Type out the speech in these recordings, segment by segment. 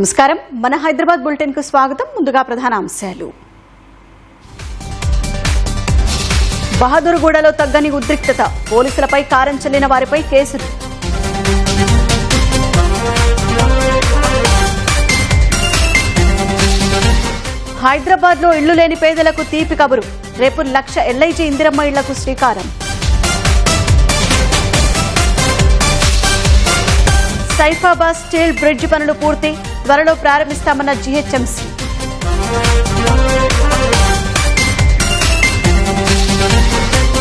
నమస్కారం. మన హైదరాబాద్ బులెటిన్ కు స్వాగతం. ముందుగా ప్రధాన అంశాలు. బహదూర్గూడలో తగ్గని ఉద్రిక్తత, పోలీసులపై కారం చల్లిన వారిపై కేసులు. హైదరాబాద్ లో ఇళ్లు లేని పేదలకు తీపి కబురు, రేపు 1,00,000 ఎల్ఐజీ ఇందిరమ్మ ఇళ్లకు శ్రీకారం. సైఫాబాద్ స్టీల్ బ్రిడ్జ్ పనులు పూర్తి, త్వరలో ప్రారంభిస్తామన్న జీహెచ్ఎంసీ.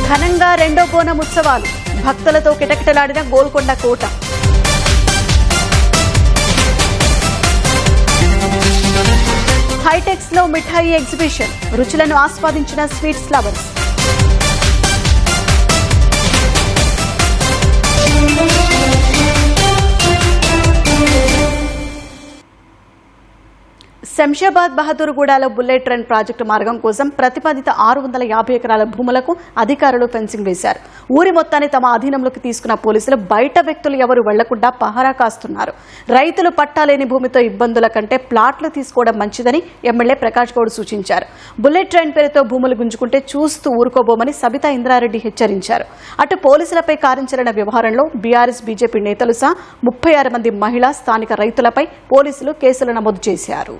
ఘనంగా రెండో బోనం ఉత్సవాలు, భక్తులతో కిటకిటలాడిన గోల్కొండ కోట. హైటెక్స్ లో మిఠాయి ఎగ్జిబిషన్, రుచులను ఆస్వాదించిన స్వీట్స్ లవర్స్. శంషాబాద్ బహదూర్గూడలో బుల్లెట్ ట్రైన్ ప్రాజెక్టు మార్గం కోసం ప్రతిపాదిత 650 ఎకరాల భూములకు అధికారులు ఫెన్సింగ్ వేశారు. ఊరి మొత్తాన్ని తమ అధీనంలోకి తీసుకున్న పోలీసులు బయట వ్యక్తులు ఎవరు వెళ్లకుండా పహారా కాస్తున్నారు. రైతులు పట్టాలేని భూమితో ఇబ్బందుల కంటే ప్లాట్లు తీసుకోవడం మంచిదని ఎమ్మెల్యే ప్రకాష్ గౌడ్ సూచించారు. బుల్లెట్ ట్రైన్ పేరుతో భూములు గుంజుకుంటే చూస్తూ ఊరుకోబోమని సబితా ఇంద్రారెడ్డి హెచ్చరించారు. అటు పోలీసులపై కారించలిన వ్యవహారంలో బీఆర్ఎస్ బీజేపీ నేతలు సహా 36 మంది మహిళా స్థానిక రైతులపై పోలీసులు కేసులు నమోదు చేశారు.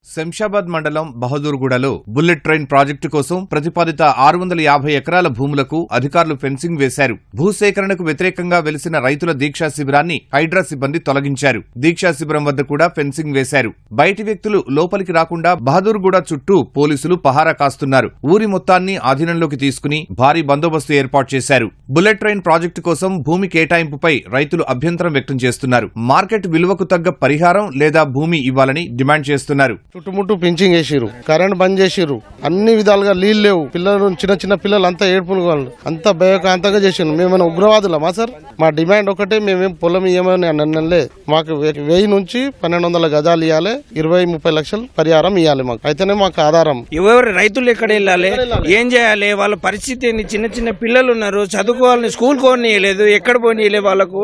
శంషాబాద్ మండలం బహదూర్గూడలో బుల్లెట్ ట్రైన్ ప్రాజెక్టు కోసం ప్రతిపాదిత 650 ఎకరాల భూములకు అధికారులు ఫెన్సింగ్ వేశారు. భూసేకరణకు వ్యతిరేకంగా వెలిసిన రైతుల దీక్షా శిబిరాన్ని హైడ్రా సిబ్బంది తొలగించారు. దీక్షా శిబిరం వద్ద కూడా ఫెన్సింగ్ వేశారు. బయటి వ్యక్తులు లోపలికి రాకుండా బహదూర్గూడ చుట్టూ పోలీసులు పహారా కాస్తున్నారు. ఊరి మొత్తాన్ని ఆధీనంలోకి తీసుకుని భారీ బందోబస్తు ఏర్పాటు చేశారు. బుల్లెట్ ట్రైన్ ప్రాజెక్టు కోసం భూమి కేటాయింపుపై రైతులు అభ్యంతరం వ్యక్తం చేస్తున్నారు. మార్కెట్ విలువకు తగ్గ పరిహారం లేదా భూమి ఇవ్వాలని డిమాండ్ చేస్తున్నారు. చుట్టుముట్టు పించింగ్ వేసిరు, కరెంట్ బంద్ చేసిరు, అన్ని విధాలుగా నీళ్ళు లేవు. పిల్లలు చిన్న పిల్లలు అంతా ఏడుపులు వాళ్ళు అంతా భయకాంతంగా చేసిరు. మేమైనా ఉగ్రవాదులమా సార్? మా డిమాండ్ ఒకటే, మేమేం పొలం ఇవ్వమని అన్నలే. మాకు 1000 నుంచి 1200 గజాలు ఇవ్వాలి, 20-30 లక్షలు పరిహారం ఇవ్వాలి. మాకు అయితేనే మాకు ఆధారం. ఎవరు రైతులు ఎక్కడ వెళ్ళాలి, ఏం చేయాలి, వాళ్ళ పరిస్థితి ఏంది? చిన్న పిల్లలు ఉన్నారు, చదువుకోవాలని స్కూల్ కోనియలేదు, ఎక్కడ పోనీయలేదు. వాళ్ళకు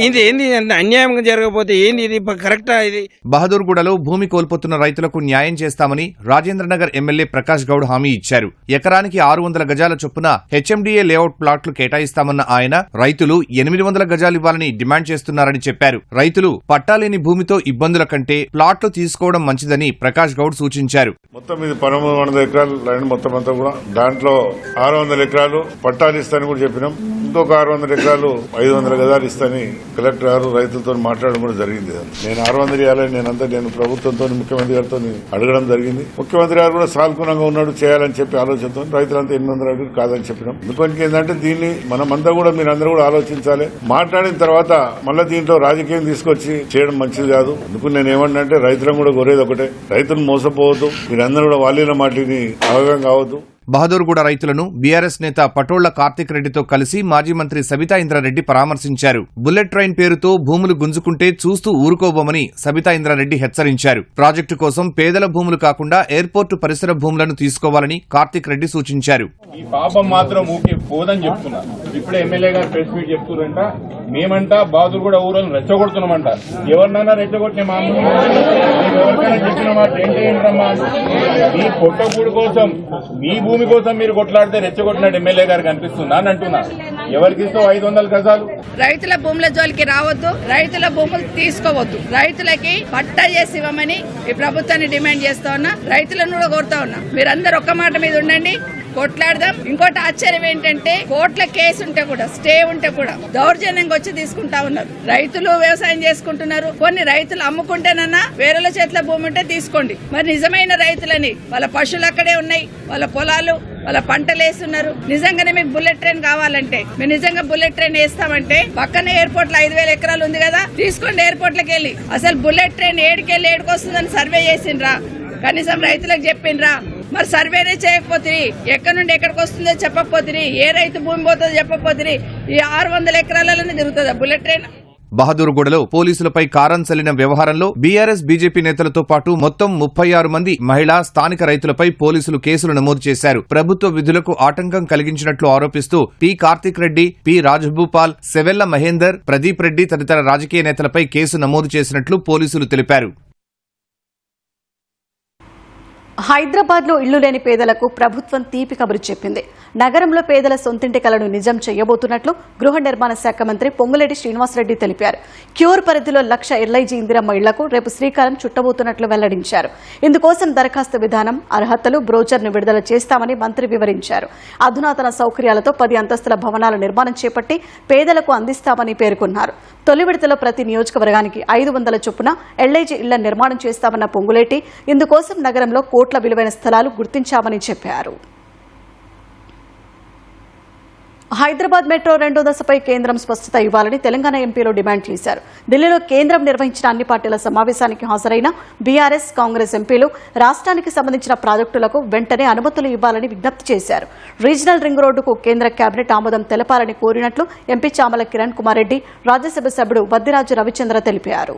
ఏంది అన్యాయంగా జరగకపోతే ఏంది? ఇది కరెక్టా? ఇది బహదూర్గూడలో భూమి కోల్పోతున్న రైతులకు న్యాయం చేస్తామని రాజేంద్రనగర్ ఎమ్మెల్యే ప్రకాష్ గౌడ్ హామీ ఇచ్చారు. ఎకరానికి 600 గజాల చొప్పున హెచ్ఎండిఏ లేఅవుట్ ప్లాట్లు కేటాయిస్తామన్న ఆయన రైతులు 800 గజాలు ఇవ్వాలని డిమాండ్ చేస్తున్నారని చెప్పారు. రైతులు పట్టాలేని భూమితో ఇబ్బందుల కంటే ప్లాట్లు తీసుకోవడం మంచిదని ప్రకాష్ గౌడ్ సూచించారు. మొత్తం ఇది 1300 ఎకరాలు ల్యాండ్ మొత్తం అంతా కూడా, దాంట్లో 600 ఎకరాలు పట్టాలు ఇస్తానని కూడా చెప్పినాం. ఇంకొక 600 ఎకరాలు 500 గజాలు ఇస్తానని కలెక్టర్ గారు రైతులతో మాట్లాడడం కూడా జరిగింది. నేను 600 ఇవ్వాలని నేను ప్రభుత్వంతో ముఖ్యమంత్రి గారితో అడగడం జరిగింది. ముఖ్యమంత్రి గారు కూడా సాల్కునంగా ఉన్నాడు, చేయాలని చెప్పి ఆలోచనతో రైతులంతా 800 అడుగులు కాదని చెప్పినాం. ఎందుకంటే ఏంటంటే దీన్ని మనమంతా కూడా మీరందరూ కూడా ఆలోచించాలి. మాట్లాడిన తర్వాత మళ్ళీ దీంట్లో రాజకీయం తీసుకొచ్చి చేయడం మంచిది కాదు. అందుకు నేను ఏమంటే రైతులను కూడా కోరేది ఒకటే, రైతులు మోసపోవద్దు, మీరందరూ కూడా వాళ్ళ మాటిని అవగాహన కావద్దు. బహదూర్గూడ రైతులను బీఆర్ఎస్ నేత పటోళ్ల కార్తిక్ రెడ్డితో కలిసి మాజీ మంత్రి సబితా ఇంద్రారెడ్డి పరామర్శించారు. బుల్లెట్ ట్రైన్ పేరుతో భూములు గుంజుకుంటే చూస్తూ ఊరుకోబోమని సబితా ఇంద్రారెడ్డి హెచ్చరించారు. ప్రాజెక్టు కోసం పేదల భూములు కాకుండా ఎయిర్పోర్టు పరిసర భూములను తీసుకోవాలని కార్తిక్ రెడ్డి సూచించారు. ఈ పాపం మాత్రం ఊకే పోదని చెప్తున్నారు. ఇప్పుడే ఎమ్మెల్యే గారు ప్రెస్ మీట్ చెప్తున్నారంట, మేమంట బహదూర్గూడ ఊరని రెచ్చగొడుతున్నామంట. ఎవరినైనా రెచ్చగొట్టిన మా ఎవరికైనా చెప్పిన మాట ఏంటమ్మా? మీ పొట్టగూడు కోసం, మీ భూమి కోసం మీరు కొట్లాడితే రెచ్చగొట్టినట్టు ఎమ్మెల్యే గారికి అనిపిస్తుందా అని అంటున్నా. ఎవరికి ఇస్తావు 500 గజాలు? రైతుల భూముల జోలికి రావద్దు, రైతుల భూములు తీసుకోవద్దు, రైతులకి పట్టా చేసి ఇవ్వమని ఈ ప్రభుత్వాన్ని డిమాండ్ చేస్తా ఉన్నా. రైతులను కూడా కోరుతా ఉన్నా, మీరందరూ ఒక్క మాట మీద ఉండండి, కొట్లాడదాం. ఇంకోటి ఆశ్చర్యం ఏంటంటే కోర్టుల కేసు ఉంటే కూడా, స్టే ఉంటే కూడా దౌర్జన్యంగా వచ్చి తీసుకుంటా ఉన్నారు. రైతులు వ్యవసాయం చేసుకుంటున్నారు, కొన్ని రైతులు అమ్ముకుంటేనన్నా వేరేల చేతిలో భూమి ఉంటే తీసుకోండి. మరి నిజమైన రైతులని, వాళ్ళ పశువులు అక్కడే ఉన్నాయి, వాళ్ళ పొలాలు, వాళ్ళ పంటలు వేస్తున్నారు. నిజంగానే మీకు బుల్లెట్ ట్రైన్ కావాలంటే, మీరు నిజంగా బుల్లెట్ ట్రైన్ వేస్తామంటే పక్కనే ఎయిర్పోర్ట్ లో 5000 ఎకరాలు ఉంది కదా, తీసుకోండి ఎయిర్పోర్ట్లకి వెళ్ళి. అసలు బుల్లెట్ ట్రైన్ ఏడికెళ్ళి ఏడుకొస్తుందని సర్వే చేసిండ్రా? కనీసం రైతులకు చెప్పిండ్రా? మరి సర్వేనే చేయకపోతే, ఎక్కడి నుండి ఎక్కడికి వస్తుందో చెప్పకపోతే, ఏ రైతు భూమి పోతుందో చెప్పకపోతే, ఈ 600 ఎకరాలలోనే తిరుగుతుందా బుల్లెట్ ట్రైన్? బహదూర్గూడలో పోలీసులపై కారం చల్లిన వ్యవహారంలో బీఆర్ఎస్ బీజేపీ నేతలతో పాటు మొత్తం 36 మంది మహిళా స్థానిక రైతులపై పోలీసులు కేసులు నమోదు చేశారు. ప్రభుత్వ విధులకు ఆటంకం కలిగించినట్లు ఆరోపిస్తూ పి కార్తిక్ రెడ్డి, పి రాజభూపాల్, సెవెల్ల మహేందర్, ప్రదీప్ రెడ్డి తదితర రాజకీయ నేతలపై కేసు నమోదు చేసినట్లు పోలీసులు తెలిపారు. హైదరాబాద్లో ఇళ్లు లేని పేదలకు ప్రభుత్వం తీపి కబురు చెప్పింది. నగరంలో పేదల సొంతింటి కలను నిజం చేయబోతున్నట్లు గృహ నిర్మాణ శాఖ మంత్రి పొంగులేటి శ్రీనివాసరెడ్డి తెలిపారు. క్యూర్ పరిధిలో 1,00,000 ఎల్ఐజీ ఇందిరమ్మ ఇళ్లకు రేపు శ్రీకారం చుట్టబోతున్నట్లు వెల్లడించారు. ఇందుకోసం దరఖాస్తు విధానం, అర్హతలు, బ్రోచర్ను విడుదల చేస్తామని మంత్రి వివరించారు. అధునాతన సౌకర్యాలతో 10 అంతస్తుల భవనాల నిర్మాణం చేపట్టి పేదలకు అందిస్తామని పేర్కొన్నారు. తొలి విడతలో ప్రతి నియోజకవర్గానికి 500 చొప్పున ఎల్ఐజీ ఇళ్ల నిర్మాణం చేస్తామన్న పొంగులేటి ఇందుకోసం నగరంలో కోట్ల విలువైన స్థలాలు గుర్తించామని చెప్పారు. హైదరాబాద్ మెట్రో 2వ దశపై కేంద్రం స్పష్టత ఇవ్వాలని తెలంగాణ ఎంపీలు డిమాండ్ చేశారు. ఢిల్లీలో కేంద్రం నిర్వహించిన అన్ని పార్టీల సమావేశానికి హాజరైన బీఆర్ఎస్, కాంగ్రెస్ ఎంపీలు రాష్ట్రానికి సంబంధించిన ప్రాజెక్టులకు వెంటనే అనుమతులు ఇవ్వాలని విజ్ఞప్తి చేశారు. రీజనల్ రింగ్ రోడ్డుకు కేంద్ర కేబినెట్ ఆమోదం తెలపాలని కోరినట్లు ఎంపీ చామల కిరణ్ కుమార్ రెడ్డి, రాజ్యసభ సభ్యుడు వద్దిరాజు రవిచంద్ర తెలిపారు.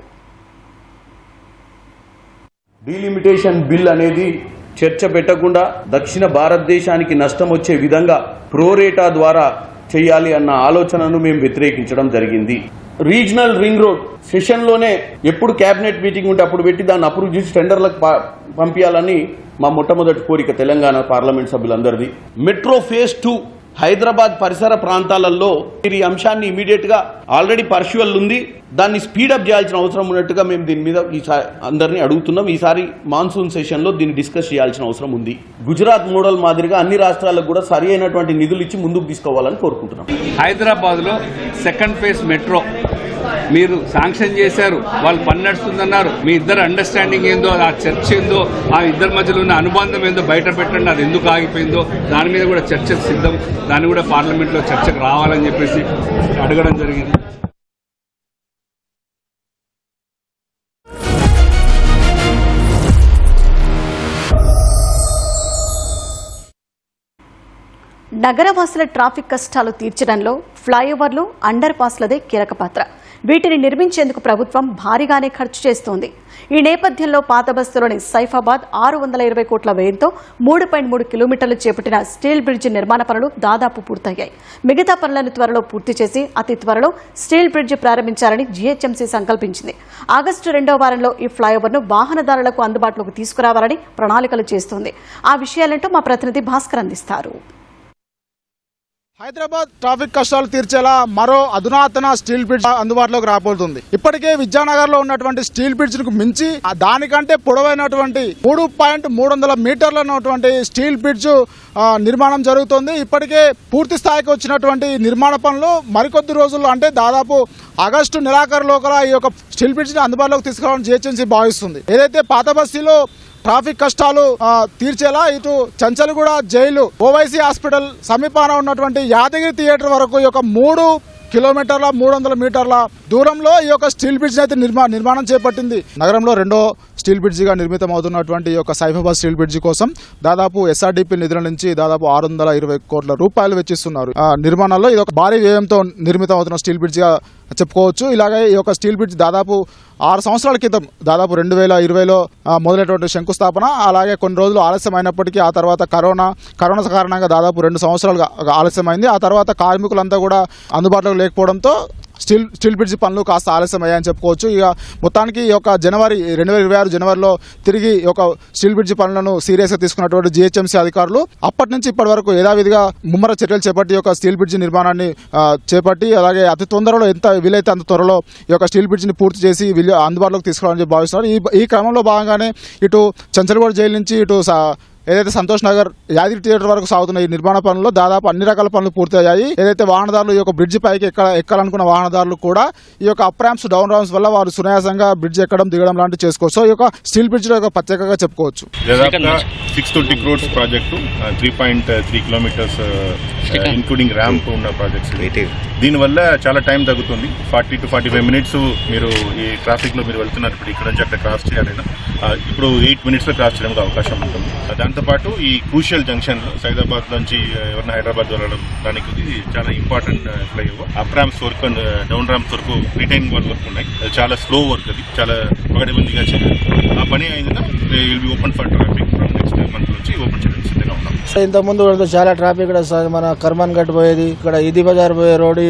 డీలిమిటేషన్ బిల్ అనేది చర్చ పెట్టకుండా దక్షిణ భారతదేశానికి నష్టం వచ్చే విధంగా ప్రోరేటా ద్వారా చేయాలి అన్న ఆలోచనను మేము వ్యతిరేకించడం జరిగింది. రీజనల్ రింగ్ రోడ్ సెషన్లోనే ఎప్పుడు కేబినెట్ మీటింగ్ ఉంటే అప్పుడు పెట్టి దాన్ని అప్రూవ్ చేసి టెండర్లకు పంపించాలని మా మొట్టమొదటి కోరిక తెలంగాణ పార్లమెంట్ సభ్యులందరిది. మెట్రో ఫేజ్ 2 హైదరాబాద్ పరిసర ప్రాంతాలలో ఈ అంశాన్ని ఇమీడియట్ గా ఆల్రెడీ పర్ష్యూవల్ ఉంది, దాన్ని స్పీడప్ చేయాల్సిన అవసరం ఉన్నట్టుగా మేము దీని మీద ఈసారి అందరినీ అడుగుతున్నాం. ఈసారి మాన్సూన్ సెషన్ లో దీన్ని డిస్కస్ చేయాల్సిన అవసరం ఉంది. గుజరాత్ మోడల్ మాదిరిగా అన్ని రాష్ట్రాలకు కూడా సరి అయినటువంటి నిధులు ఇచ్చి ముందుకు తీసుకోవాలని కోరుకుంటున్నాం. హైదరాబాద్ లో సెకండ్ ఫేజ్ మెట్రో మీరు శాంక్షన్ చేశారు, వాళ్ళు పని నడుస్తుందన్నారు. మీ ఇద్దరు అండర్స్టాండింగ్ ఏందో, ఆ చర్చ ఏందో, ఆ ఇద్దరి మధ్యలో ఉన్న అనుబంధం ఏందో బయట పెట్టండి. అది ఎందుకు ఆగిపోయిందో దాని మీద కూడా చర్చకు సిద్ధం. దాన్ని కూడా పార్లమెంట్లో చర్చకు రావాలని చెప్పేసి అడగడం జరిగింది. నగరవాసుల ట్రాఫిక్ కష్టాలు తీర్చడంలో ఫ్లైఓవర్లు, అండర్ పాస్లదే కీలక పాత్ర. వీటిని నిర్మించేందుకు ప్రభుత్వం భారీగానే ఖర్చు చేస్తోంది. ఈ నేపథ్యంలో పాత బస్తీలోని సైఫాబాద్ 620 కోట్ల వ్యయంతో 3.3 కిలోమీటర్లు చేపట్టిన స్టీల్ బ్రిడ్జి నిర్మాణ పనులు దాదాపు పూర్తయ్యాయి. మిగతా పనులను త్వరలో పూర్తి చేసి అతి త్వరలో స్టీల్ బ్రిడ్జి ప్రారంభించాలని జీహెచ్ఎంసీ సంకల్పించింది. ఆగస్టు 2వ వారంలో ఈ ఫ్లైఓవర్ను వాహనదారులకు అందుబాటులోకి తీసుకురావాలని ప్రణాళికలు చేస్తోంది. ఆ విషయాలంటూ మా ప్రతినిధి భాస్కర్ అందిస్తారు. హైదరాబాద్ ట్రాఫిక్ కష్టాలు తీర్చేలా మరో అధునాతన స్టీల్ బ్రిడ్జ్ అందుబాటులోకి రాబోతుంది. ఇప్పటికే విద్యానగర్ లో ఉన్నటువంటి స్టీల్ బ్రిడ్జ్ కు మించి దానికంటే పొడవైనటువంటి 3.300 మీటర్ల ఉన్నటువంటి స్టీల్ బ్రిడ్జ్ నిర్మాణం జరుగుతోంది. ఇప్పటికే పూర్తి స్థాయికి వచ్చినటువంటి నిర్మాణ పనులు మరికొద్ది రోజుల్లో అంటే దాదాపు ఆగస్టు నెలాఖరులోగా ఈ యొక్క స్టీల్ బ్రిడ్జ్ ని అందుబాటులోకి తీసుకురావాలని జీహెచ్ఎంసీ భావిస్తుంది. ఏదైతే పాత బస్తీలో ట్రాఫిక్ కష్టాలు తీర్చేలా ఇటు చంచల్గూడ జైలు, ఓవైసీ హాస్పిటల్ సమీపాన ఉన్నటువంటి యాదగిరి థియేటర్ వరకు ఈ యొక్క 3 కిలోమీటర్ల 300 మీటర్ల దూరంలో ఈ యొక్క స్టీల్ బ్రిడ్జ్ అయితే నిర్మాణం చేపట్టింది. నగరంలో 2వ స్టీల్ బ్రిడ్జిగా నిర్మితం అవుతున్నటువంటి ఈ యొక్క సైఫాబాద్ స్టీల్ బ్రిడ్జి కోసం దాదాపు ఎస్ఆర్డీపీ నిధుల నుంచి దాదాపు 620 కోట్ల రూపాయలు వెచ్చిస్తున్నారు. నిర్మాణంలో ఇది ఒక భారీ వ్యయంతో నిర్మితం అవుతున్న స్టీల్ బ్రిడ్జిగా చెప్పుకోవచ్చు. ఇలాగే ఈ యొక్క స్టీల్ బ్రిడ్జ్ దాదాపు 6 సంవత్సరాల క్రితం దాదాపు 2020లో మొదలైనటువంటి శంకుస్థాపన. అలాగే కొన్ని రోజులు ఆలస్యం అయినప్పటికీ ఆ తర్వాత కరోనా కారణంగా దాదాపు 2 సంవత్సరాలుగా ఆలస్యమైంది. ఆ తర్వాత కార్మికులంతా కూడా అందుబాటులో లేకపోవడంతో స్టీల్ బ్రిడ్జ్ పనులు కాస్త ఆలస్యమయ్యాయని చెప్పుకోవచ్చు. ఇక మొత్తానికి ఈ యొక్క 2026 జనవరిలో తిరిగి ఈ యొక్క స్టీల్ బ్రిడ్జ్ పనులను సీరియస్గా తీసుకున్నటువంటి జీహెచ్ఎంసీ అధికారులు అప్పటి నుంచి ఇప్పటి వరకు యథావిధిగా ముమ్మర చర్యలు చేపట్టి ఈ యొక్క స్టీల్ బ్రిడ్జ్ నిర్మాణాన్ని చేపట్టి అలాగే అతి తొందరలో ఎంత వీలైతే అంత త్వరలో ఈ యొక్క స్టీల్ బ్రిడ్జ్ని పూర్తి చేసి అందుబాటులోకి తీసుకురావాలని భావిస్తున్నారు. ఈ క్రమంలో భాగంగానే ఇటు చంచల్గూడ జైలు నుంచి ఇటు ఏదైతే సంతోష్ నగర్ యాదగిరి థియేటర్ వరకు సాగుతున్న ఈ నిర్మాణ పనుల్లో దాదాపు అన్ని రకాల పనులు పూర్తయ్యాయి. ఏదైతే వాహనదారులు ఈ యొక్క బ్రిడ్జ్ పైకి ఎక్కాలనుకున్న వాహనదారులు కూడా ఈ యొక్క అప్ ర్యాంప్స్, డౌన్ ర్యాంప్స్ వల్ల వారు సునాయాసంగా బ్రిడ్జ్ ఎక్కడం దిగడం లాంటివి చేసుకోవచ్చు. సో ఈ యొక్క స్టీల్ బ్రిడ్జ్ లో ప్రత్యేకంగా చెప్పుకోవచ్చు. 620 crores project 3.3 kilometres including ramp ఉన్న ప్రాజెక్ట్స్. దీనివల్ల చాలా టైం తగ్గుతుంది. 40 to 45 మినిట్స్ మీరు ఈ ట్రాఫిక్ లో మీరు వెళ్తున్నారు. ఇప్పుడు ఇక్కడ నుంచి అక్కడ క్రాస్ చేయాలైనా ఇప్పుడు 8 మినిట్స్ లో క్రాస్ చేయడానికి అవకాశం ఉంటుంది. దాంతోపాటు ఈ క్రూషియల్ జంక్షన్ లో సైదాబాద్ నుంచి ఎవరైనా హైదరాబాద్ వెళ్ళడం దానికి ఇది చాలా ఇంపార్టెంట్ ఫ్లైఓవర్. అప్ ర్యాంప్స్ వరకు అండ్ డౌన్ ర్యాంప్స్ వరకు రిటైనింగ్ వాల్ వర్క్ ఉన్నాయి. అది చాలా స్లో వర్క్, అది చాలా పగడబందిగా చేయాలి. ఆ పని అయినా will be open for traffic from next month నుంచి ఓపెన్ చేయడం సిద్ధంగా ఉన్నాం. ఇంతకుముందు చాలా ట్రాఫిక్ ఇక్కడ మన కర్మాన్ ఘట్ పోయేది, ఇక్కడ ఈది బజార్ పోయే రోడ్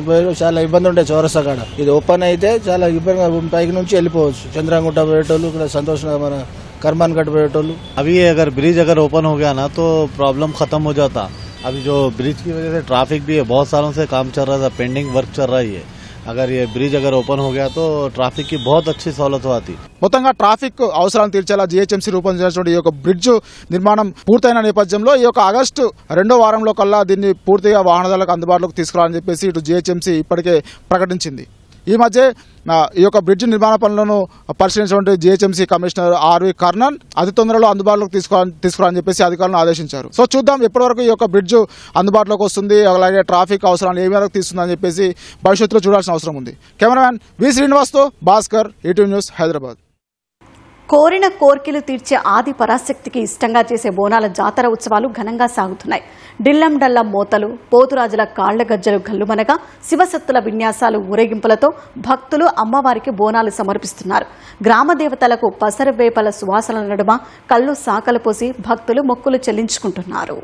పోయేది చాలా ఇబ్బంది ఉండే చౌరస్తా కాడ. ఇది ఓపెన్ అయితే చాలా ఇబ్బందిగా పైకి నుంచి వెళ్ళిపోవచ్చు. చంద్రంగుట్ట పోయేటోళ్ళు, ఇక్కడ సంతోష్ మన करमान घाट पेट्रोल. अभी अगर ब्रिज अगर ओपन हो गया ना तो प्रॉब्लम खत्म हो जाता. अभी जो ब्रिज की वजह से ट्रैफिक भी है, बहुत सालों से काम चल रहा था, पेंडिंग वर्क चल रहा है. अगर ये ब्रिज अगर ओपन हो गया तो ट्रैफिक की बहुत अच्छी सहूलत आती. మొత్తంగా ట్రాఫిక్ అవసరాలను తీర్చేలా జీహెచ్ఎంసీ రూపొందించినటువంటి ఈ యొక్క బ్రిడ్జ్ నిర్మాణం పూర్తయిన నేపథ్యంలో ఈ యొక్క ఆగస్టు 2వ వారంలో కల్లా దీన్ని పూర్తిగా వాహనదారులకు అందుబాటులోకి తీసుకురావాలని చెప్పేసి ఇటు జీహెచ్ఎంసీ ఇప్పటికే ప్రకటించింది. ఈ మధ్య ఈ యొక్క బ్రిడ్జ్ నిర్మాణ పనులను పరిశీలించినటువంటి జీహెచ్ఎంసీ కమిషనర్ ఆర్వి కర్ణన్ అతి తొందరలో అందుబాటులోకి తీసుకురాని చెప్పేసి అధికారులను ఆదేశించారు. సో చూద్దాం ఎప్పటివరకు ఈ యొక్క బ్రిడ్జ్ అందుబాటులోకి వస్తుంది, అలాగే ట్రాఫిక్ అవసరాలు ఏ మేరకు తీస్తుందని చెప్పేసి భవిష్యత్తులో చూడాల్సిన అవసరం ఉంది. కెమెరామ్యాన్ వి శ్రీనివాస్తో భాస్కర్, ఈటీవీ న్యూస్, హైదరాబాద్. కోరిన కోర్కెలు తీర్చే ఆది పరాశక్తికి ఇష్టంగా చేసే బోనాల జాతర ఉత్సవాలు ఘనంగా సాగుతున్నాయి. డిల్లం డల్లం మోతలు, పోతురాజుల కాళ్ల గజ్జలు గల్లుమనగా శివసత్తుల విన్యాసాలు, ఊరేగింపులతో భక్తులు అమ్మవారికి బోనాలు సమర్పిస్తున్నారు. గ్రామ దేవతలకు పసరు వేపల సువాసనల నడుమ కళ్ళు సాకలు పోసి భక్తులు మొక్కులు చెల్లించుకుంటున్నారు.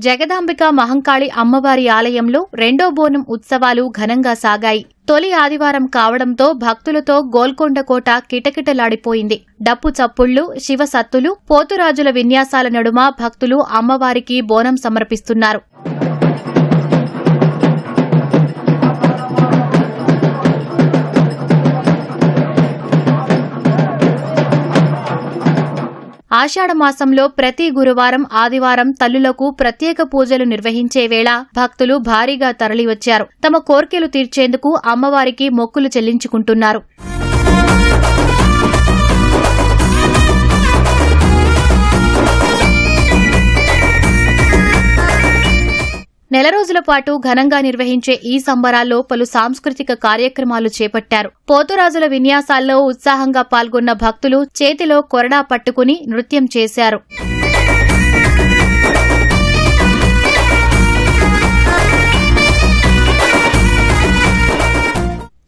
జగదాంబిక మహంకాళి అమ్మవారి ఆలయంలో రెండో బోనం ఉత్సవాలు ఘనంగా సాగాయి. తొలి ఆదివారం కావడంతో భక్తులతో గోల్కొండ కోట కిటకిటలాడిపోయింది. డప్పు చప్పుళ్లు, శివసత్తులు, పోతురాజుల విన్యాసాల నడుమ భక్తులు అమ్మవారికి బోనం సమర్పిస్తున్నారు. ఆషాఢమాసంలో ప్రతి గురువారం, ఆదివారం తల్లులకు ప్రత్యేక పూజలు నిర్వహించే వేళ భక్తులు భారీగా తరలివచ్చారు. తమ కోర్కెలు తీర్చేందుకు అమ్మవారికి మొక్కులు చెల్లించుకుంటున్నారు. నెల రోజుల పాటు ఘనంగా నిర్వహించే ఈ సంబరాల్లో పలు సాంస్కృతిక కార్యక్రమాలు చేపట్టారు. పోతురాజుల విన్యాసాల్లో ఉత్సాహంగా పాల్గొన్న భక్తులు చేతిలో కొరడా పట్టుకుని నృత్యం చేశారు.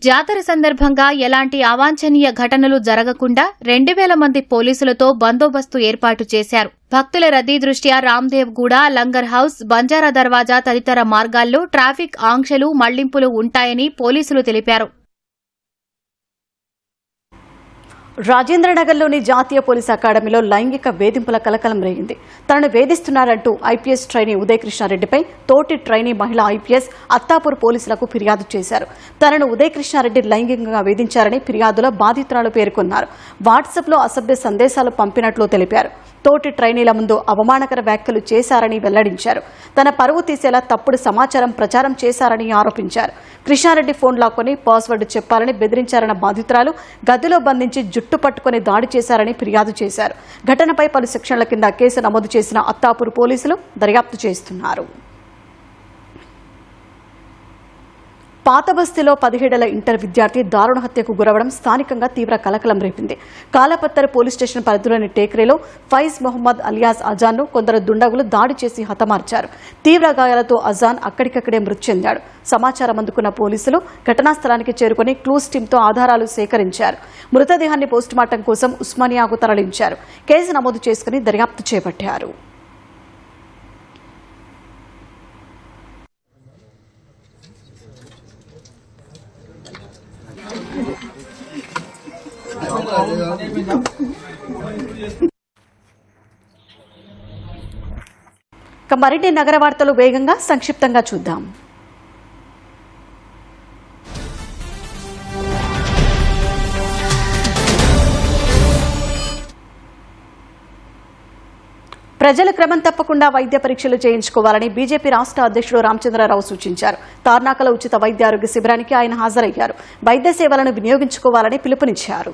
జాతర సందర్భంగా ఎలాంటి అవాంఛనీయ ఘటనలు జరగకుండా 2000 మంది పోలీసులతో బందోబస్తు ఏర్పాటు చేశారు. భక్తుల రద్దీ దృష్ట్యా రామ్దేవ్గూడ, లంగర్ హౌస్, బంజారా దర్వాజా తదితర మార్గాల్లో ట్రాఫిక్ ఆంక్షలు, మళ్లింపులు ఉంటాయని పోలీసులు తెలిపారు. రాజేంద్రనగర్లోని జాతీయ పోలీస్ అకాడమీలో లైంగిక వేధింపుల కలకలం రేగింది. తనను వేధిస్తున్నారంటూ ఐపీఎస్ ట్రైనీ ఉదయ్ కృష్ణారెడ్డిపై తోటి ట్రైనీ మహిళా ఐపీఎస్ అత్తాపూర్ పోలీసులకు ఫిర్యాదు చేశారు. తనను ఉదయ్ కృష్ణారెడ్డి లైంగికంగా వేధించారని ఫిర్యాదులో బాధితురాలు పేర్కొన్నారు. వాట్సాప్లో అసభ్య సందేశాలు పంపినట్లు తెలిపారు. తోటి ట్రైనీల ముందు అవమానకర వ్యాఖ్యలు చేశారని వెల్లడించారు. తన పరువు తీసేలా తప్పుడు సమాచారం ప్రచారం చేశారని ఆరోపించారు. కృష్ణారెడ్డి ఫోన్ లాక్కొని పాస్వర్డ్ చెప్పాలని బెదిరించారన్న బాధితురాలు గదిలో బంధించి జుట్టు పట్టుకుని దాడి చేశారని ఫిర్యాదు చేశారు. ఘటనపై పలు సెక్షన్ల కింద కేసు నమోదు చేసిన అత్తాపూర్ పోలీసులు దర్యాప్తు చేస్తున్నారు. పాతబస్తీలో 17 ఇంటర్ విద్యార్థి దారుణ హత్యకు గురవడం స్థానికంగా తీవ్ర కలకలం రేపింది. కాలపత్తర్ పోలీస్ స్టేషన్ పరిధిలోని టేక్రేలో ఫైజ్ మొహమ్మద్ అలియాస్ అజాన్ను కొందరు దుండగులు దాడి చేసి హతమార్చారు. తీవ్ర గాయాలతో అజాన్ అక్కడికక్కడే మృతి చెందాడు. సమాచారం అందుకున్న పోలీసులు ఘటనా స్థలానికి చేరుకుని క్లూస్ టీంతో ఆధారాలు సేకరించారు. మృతదేహాన్ని పోస్టుమార్టం కోసం ఉస్మానియాకు తరలించారు. కేసు నమోదు చేసుకుని దర్యాప్తు చేపట్టారు. మరిన్ని నగర వార్తలు వేగంగా సంక్షిప్తంగా చూద్దాం. ప్రజలు క్రమం తప్పకుండా వైద్య పరీక్షలు చేయించుకోవాలని బీజేపీ రాష్ట్ర అధ్యక్షుడు రామచంద్రరావు సూచించారు. తార్నాకల ఉచిత వైద్య ఆరోగ్య శిబిరానికి ఆయన హాజరయ్యారు. వైద్య సేవలను వినియోగించుకోవాలని పిలుపునిచ్చారు.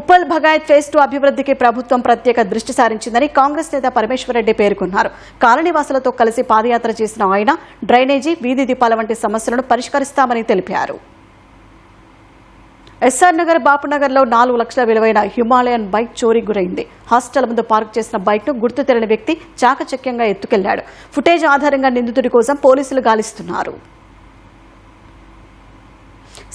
ఉప్పల్ భగాయత్ ఫేజ్ 2 అభివృద్ధికి ప్రభుత్వం ప్రత్యేక దృష్టి సారించిందని కాంగ్రెస్ నేత పరమేశ్వరరెడ్డి పేర్కొన్నారు. కాలనీవాసులతో కలిసి పాదయాత్ర చేసిన ఆయన డ్రైనేజీ, వీధి దీపాల వంటి సమస్యలను పరిష్కరిస్తామని తెలిపారు. ఎస్ఆర్ నగర్, బాపునగర్లో 4 లక్షల విలువైన హిమాలయన్ బైక్ చోరీ గురైంది. హాస్టల్ ముందు పార్క్ చేసిన బైక్ను గుర్తు తెలియని వ్యక్తి చాకచక్యంగా ఎత్తుకెళ్లాడు. ఫుటేజ్ ఆధారంగా నిందితుడి కోసం పోలీసులు గాలిస్తున్నారు.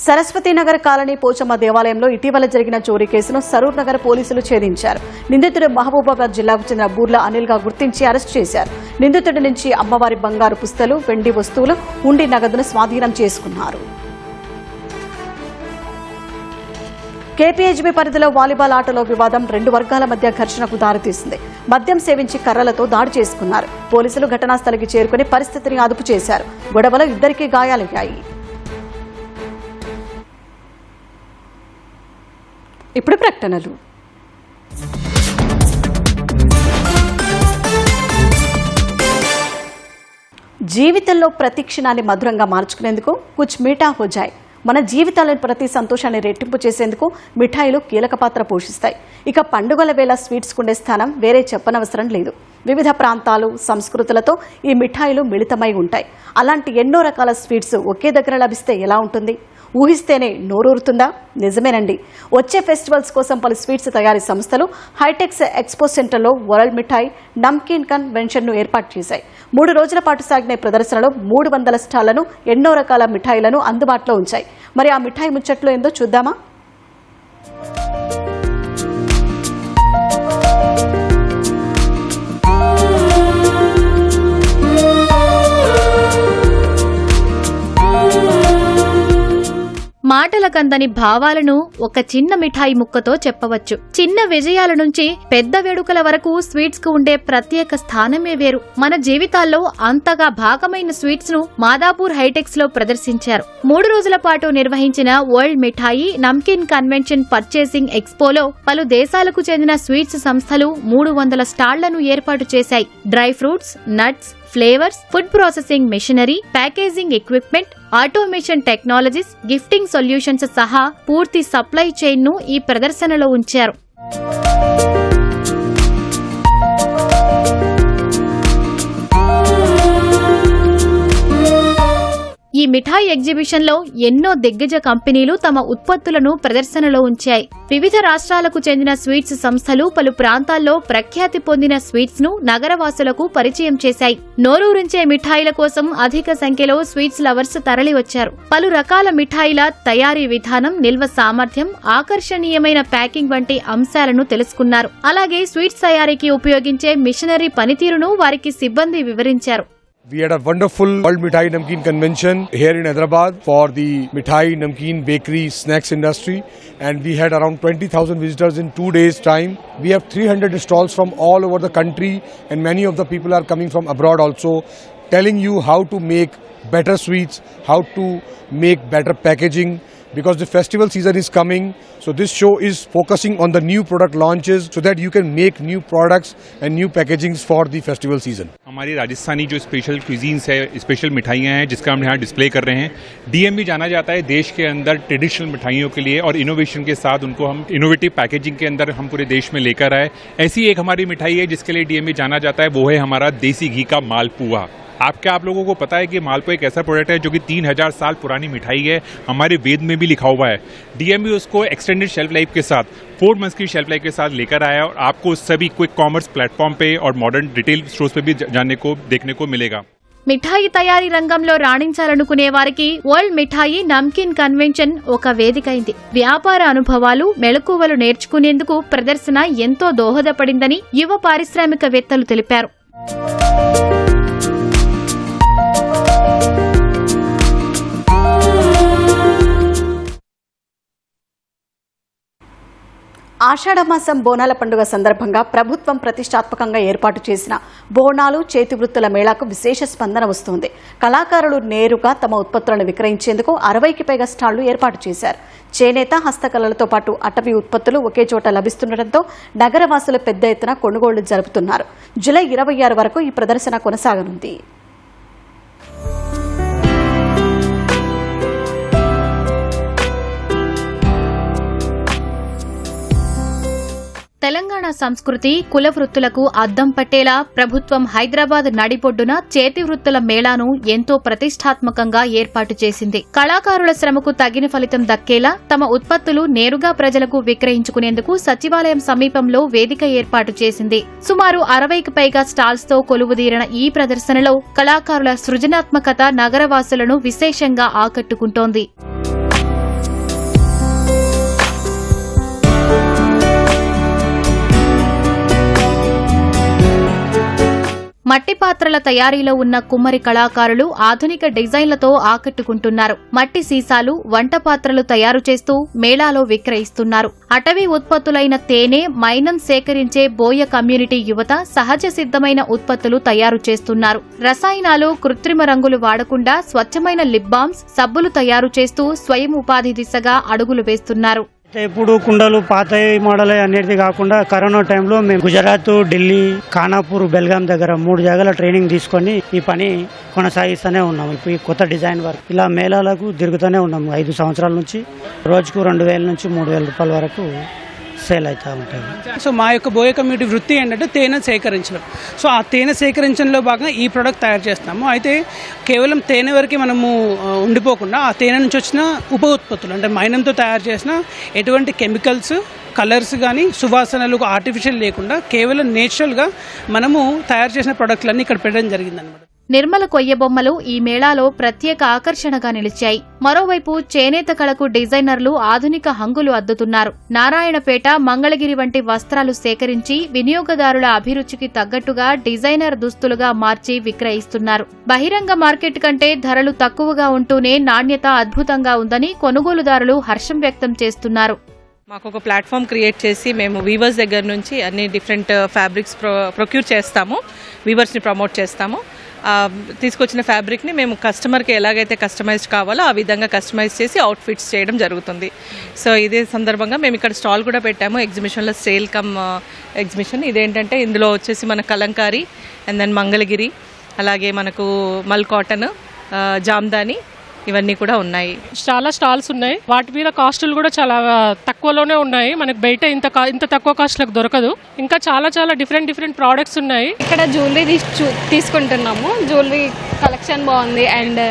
సరస్వతీనగర్ కాలనీ పోచమ్మ దేవాలయంలో ఇటీవల జరిగిన చోరీ కేసును సరూర్ నగర్ పోలీసులు ఛేదించారు. నిందితుడు మహబూబాబాద్ జిల్లాకు చెందిన బూర్ల అనిల్ గా గుర్తించి అరెస్ట్ చేశారు. నిందితుడి నుంచి అమ్మవారి బంగారు పుస్తలు, వెండి వస్తువులు, ఉండి నగదును స్వాధీనం చేసుకున్నారు. కేపీహెచ్బీ పరిధిలో వాలీబాల్ ఆటలో వివాదం 2 వర్గాల మధ్య ఘర్షణకు దారితీసింది. మద్యం సేవించి కర్రలతో దాడి చేసుకున్నారు. పోలీసులు ఘటనా స్థలికి చేరుకుని పరిస్థితిని అదుపు చేశారు. గొడవలో 2 గాయాలయ్యాయి. ఇప్పుడు ప్రకటనలు. జీవితంలో ప్రతి క్షణాన్ని మధురంగా మార్చుకునేందుకు కుచ్ మీఠా హో జాయ్. మన జీవితాలను ప్రతి సంతోషాన్ని రెట్టింపు చేసేందుకు మిఠాయిలు కీలక పాత్ర పోషిస్తాయి. ఇక పండుగల వేళ స్వీట్స్ కుండే స్థానం వేరే చెప్పనవసరం లేదు. వివిధ ప్రాంతాలు, సంస్కృతులతో ఈ మిఠాయిలు మిళితమై ఉంటాయి. అలాంటి ఎన్నో రకాల స్వీట్స్ ఒకే దగ్గర లభిస్తే ఎలా ఉంటుంది? ఊహిస్తేనే నోరూరుతుందా? నిజమేనండి. వచ్చే ఫెస్టివల్స్ కోసం పలు స్వీట్స్ తయారీ సంస్థలు హైటెక్స్ ఎక్స్పో సెంటర్లో వరల్డ్ మిఠాయి నమ్కీన్ కన్వెన్షన్ను ఏర్పాటు చేశాయి. 3 రోజుల పాటు సాగిన ప్రదర్శనలో 300 స్టాళ్లను, ఎన్నో రకాల మిఠాయిలను అందుబాటులో ఉంచాయి. మరి ఆ మిఠాయి ముచ్చట్లో ఏందో చూద్దామా? మాటలకందని భావాలను ఒక చిన్న మిఠాయి ముక్కతో చెప్పవచ్చు. చిన్న విజయాల నుంచి పెద్ద వేడుకల వరకు స్వీట్స్ కు ఉండే ప్రత్యేక స్థానమే వేరు. మన జీవితాల్లో అంతగా భాగమైన స్వీట్స్ ను మాదాపూర్ హైటెక్స్ లో ప్రదర్శించారు. 3 రోజుల పాటు నిర్వహించిన వరల్డ్ మిఠాయి నమ్కీన్ కన్వెన్షన్ పర్చేసింగ్ ఎక్స్పోలో పలు దేశాలకు చెందిన స్వీట్స్ సంస్థలు 300 స్టాళ్లను ఏర్పాటు చేశాయి. Dry fruits, nuts, flavours, food processing machinery, packaging equipment, automation technologies, gifting solutions సహా పూర్తి సప్లై చైన్ ను ఈ ప్రదర్శనలో ఉంచారు. ఈ మిఠాయి ఎగ్జిబిషన్ లో ఎన్నో దిగ్గజ కంపెనీలు తమ ఉత్పత్తులను ప్రదర్శనలో ఉంచాయి. వివిధ రాష్ట్రాలకు చెందిన స్వీట్స్ సంస్థలు పలు ప్రాంతాల్లో ప్రఖ్యాతి పొందిన స్వీట్స్ ను నగరవాసులకు పరిచయం చేశాయి. నోరూరించే మిఠాయిల కోసం అధిక సంఖ్యలో స్వీట్స్ లవర్స్ తరలివచ్చారు. పలు రకాల మిఠాయిల తయారీ విధానం, నిల్వ సామర్థ్యం, ఆకర్షణీయమైన ప్యాకింగ్ వంటి అంశాలను తెలుసుకున్నారు. అలాగే స్వీట్స్ తయారీకి ఉపయోగించే మిషనరీ పనితీరును వారికి సిబ్బంది వివరించారు. We had a wonderful World Mithai Namkeen convention here in Hyderabad for the Mithai Namkeen bakery snacks industry, and we had around 20,000 visitors in 2 days time. We have 300 stalls from all over the country, and many of the people are coming from abroad also, telling you how to make better sweets, how to make better packaging, because the festival season is coming. So this show is focusing on the new product launches so that you can make new products and new packagings for the festival season. हमारी राजस्थानी जो special cuisines है, special मिठाइयाँ हैं जिसका हम यहाँ display कर रहे हैं. डीएमवी जाना जाता है देश के अंदर ट्रेडिशनल मिठाइयों के लिए, और इनोवेशन के साथ उनको हम इनोवेटिव पैकेजिंग के अंदर हम पूरे देश में लेकर आए. ऐसी एक हमारी मिठाई है जिसके लिए डीएमवी जाना जाता है, वो है हमारा देसी घी का मालपुआ. आप लोगों को पता है कि मालपुआ एक ऐसा प्रोडक्ट है जो कि 3000 साल पुरानी मिठाई है. हमारे वेद में भी लिखा हुआ है. डीएमवी उसको एक्सटेंडेड शेल्फ लाइफ के साथ 4 मंथ्स की शेल्फ लाइफ के साथ लेकर आया, और आपको सभी क्विक कॉमर्स प्लेटफॉर्म पे और मॉडर्न रिटेल स्टोर्स पे भी जानने को, देखने को मिलेगा. మిఠాయి తయారీ రంగంలో రాణించాలనుకునే వారికి వరల్డ్ మిఠాయి నమ్కీన్ కన్వెన్షన్ ఒక వేదికైంది. వ్యాపార అనుభవాలు, మెళకువలు నేర్చుకునేందుకు ప్రదర్శన ఎంతో దోహదపడిందని యువ పారిశ్రామికవేత్తలు తెలిపారు. ఆషాఢమాసం బోనాల పండుగ సందర్భంగా ప్రభుత్వం ప్రతిష్టాత్మకంగా ఏర్పాటు చేసిన బోనాలు చేతివృత్తుల మేళాకు విశేష స్పందన వస్తోంది. కళాకారులు నేరుగా తమ ఉత్పత్తులను విక్రయించేందుకు 60కి పైగా స్టాళ్లు ఏర్పాటు చేశారు. చేనేత, హస్తకళలతో పాటు అటవీ ఉత్పత్తులు ఒకే చోట లభిస్తుండటంతో నగరవాసులు పెద్ద ఎత్తున కొనుగోళ్లు జరుపుతున్నారు. జూలై 26 వరకు ఈ ప్రదర్శన కొనసాగనుంది. తెలంగాణ సంస్కృతి, కుల వృత్తులకు అద్దం పట్టేలా ప్రభుత్వం హైదరాబాద్ నడిబొడ్డున చేతి వృత్తుల మేళాను ఎంతో ప్రతిష్టాత్మకంగా ఏర్పాటు చేసింది. కళాకారుల శ్రమకు తగిన ఫలితం దక్కేలా తమ ఉత్పత్తులు నేరుగా ప్రజలకు విక్రయించుకునేందుకు సచివాలయం సమీపంలో వేదిక ఏర్పాటు చేసింది. సుమారు 60కి పైగా స్టాల్స్ తో కొలువుదీరిన ఈ ప్రదర్శనలో కళాకారుల సృజనాత్మకత నగరవాసులను విశేషంగా ఆకట్టుకుంటోంది. మట్టి పాత్రల తయారీలో ఉన్న కుమ్మరి కళాకారులు ఆధునిక డిజైన్లతో ఆకట్టుకుంటున్నారు. మట్టి సీసాలు, వంట పాత్రలు తయారు చేస్తూ మేళాలో విక్రయిస్తున్నారు. అటవీ ఉత్పత్తులైన తేనె, మైనం సేకరించే బోయ కమ్యూనిటీ యువత సహజ సిద్ధమైన ఉత్పత్తులు తయారు చేస్తున్నారు. రసాయనాలు, కృత్రిమ రంగులు వాడకుండా స్వచ్ఛమైన లిప్ బామ్స్, సబ్బులు తయారు చేస్తూ స్వయం ఉపాధి దిశగా అడుగులు వేస్తున్నారు. ఇప్పుడు కుండలు పాత మోడల్ అనేది కాకుండా కరోనా టైంలో మేము గుజరాత్, ఢిల్లీ, ఖానాపూర్, బెల్గాం దగ్గర 3 జాగాల ట్రైనింగ్ తీసుకొని ఈ పని కొనసాగిస్తూనే ఉన్నాము. ఇప్పుడు ఈ కొత్త డిజైన్ వర్క్ ఇలా మేళాలకు తిరుగుతూనే ఉన్నాము. 5 సంవత్సరాల నుంచి రోజుకు 2000 నుంచి 3000 రూపాయల వరకు సేల్ అవుతూ ఉంటుంది. సో మా యొక్క బోయ కమ్యూనిటీ వృత్తి ఏంటంటే తేనె సేకరించడం. సో ఆ తేనె సేకరించడంలో భాగంగా ఈ ప్రోడక్ట్ తయారు చేస్తాము. అయితే కేవలం తేనె వరకే మనము ఉండిపోకుండా ఆ తేనె నుంచి వచ్చిన ఉప ఉత్పత్తులు అంటే మైనంతో తయారు చేసిన ఎటువంటి కెమికల్స్, కలర్స్ కానీ సువాసనలు ఆర్టిఫిషియల్ లేకుండా కేవలం నేచురల్గా మనము తయారు చేసిన ప్రోడక్ట్లన్నీ ఇక్కడ పెట్టడం జరిగిందన్నమాట. నిర్మల కొయ్య బొమ్మలు ఈ మేళాలో ప్రత్యేక ఆకర్షణగా నిలిచాయి. మరోవైపు చేనేత కళకు డిజైనర్లు ఆధునిక హంగులు అద్దుతున్నారు. నారాయణపేట, మంగళగిరి వంటి వస్త్రాలు సేకరించి వినియోగదారుల అభిరుచికి తగ్గట్టుగా డిజైనర్ దుస్తులుగా మార్చి విక్రయిస్తున్నారు. బహిరంగ మార్కెట్ కంటే ధరలు తక్కువగా ఉంటూనే నాణ్యత అద్భుతంగా ఉందని కొనుగోలుదారులు హర్షం వ్యక్తం చేస్తున్నారు. మాకు ఒక ప్లాట్ఫామ్ క్రియేట్ చేసి మేము వీవర్స్ దగ్గర నుంచి అన్ని డిఫరెంట్ ఫ్యాబ్రిక్స్ ప్రొక్యూర్ చేస్తాము, వీవర్స్ని ప్రమోట్ చేస్తాము. తీసుకొచ్చిన ఫ్యాబ్రిక్ని మేము కస్టమర్కి ఎలాగైతే కస్టమైజ్ కావాలో ఆ విధంగా కస్టమైజ్ చేసి అవుట్ఫిట్స్ చేయడం జరుగుతుంది. సో ఇదే సందర్భంగా మేము ఇక్కడ స్టాల్ కూడా పెట్టాము, ఎగ్జిబిషన్లో సేల్ కమ్ ఎగ్జిబిషన్. ఇదేంటంటే ఇందులో వచ్చేసి మన కలంకారీ అండ్ దెన్ మంగళగిరి, అలాగే మనకు మల్ కాటన్, జామ్దాని ఇవన్నీ కూడా ఉన్నాయి. చాలా స్టాల్స్ ఉన్నాయి. వాటి మీద కాస్టులు కూడా చాలా తక్కువలోనే ఉన్నాయి. మనకు బయట ఇంత తక్కువ కాస్ట్లకు దొరకదు. ఇంకా చాలా డిఫరెంట్ ప్రోడక్ట్స్ ఉన్నాయి. ఇక్కడ జ్యువెలరీ తీసుకుంటున్నాము. జ్యువెలరీ కలెక్షన్ బాగుంది అండ్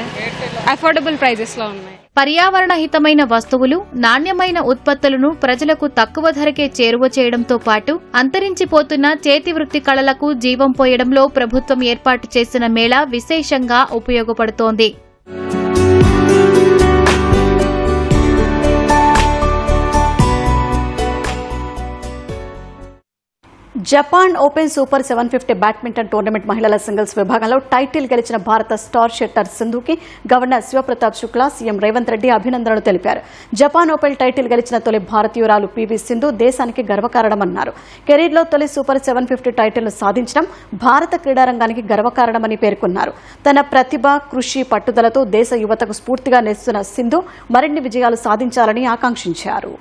అఫోర్డబుల్ ప్రైజెస్ లో ఉన్నాయి. పర్యావరణ హితమైన వస్తువులు, నాణ్యమైన ఉత్పత్తులను ప్రజలకు తక్కువ ధరకే చేరువ చేయడంతో పాటు అంతరించిపోతున్న చేతి వృత్తి కళలకు జీవం పోయడంలో ప్రభుత్వం ఏర్పాటు చేసిన మేళా విశేషంగా ఉపయోగపడుతోంది. Japan open super 750 badminton tournament మహిళల సింగిల్స్ విభాగంలో టైటిల్ గెలిచిన భారత స్టార్ షట్టర్ సింధుకి గవర్నర్ శివప్రతాప్ శుక్లా, సీఎం రేవంత్ రెడ్డి అభినందనలు తెలిపారు. జపాన్ ఓపెన్ టైటిల్ గెలిచిన తొలి భారతీయురాలు పీవీ సింధు దేశానికి గర్వకారణమన్నారు. కెరీర్లో తొలి సూపర్ 750 టైటిల్ను సాధించడం భారత క్రీడారంగానికి గర్వకారణమని పేర్కొన్నారు. తన ప్రతిభ, కృషి, పట్టుదలతో దేశ యువతకు స్ఫూర్తిగా నిలుస్తున్న సింధు మరిన్ని విజయాలు సాధించాలని ఆకాంక్షించారు.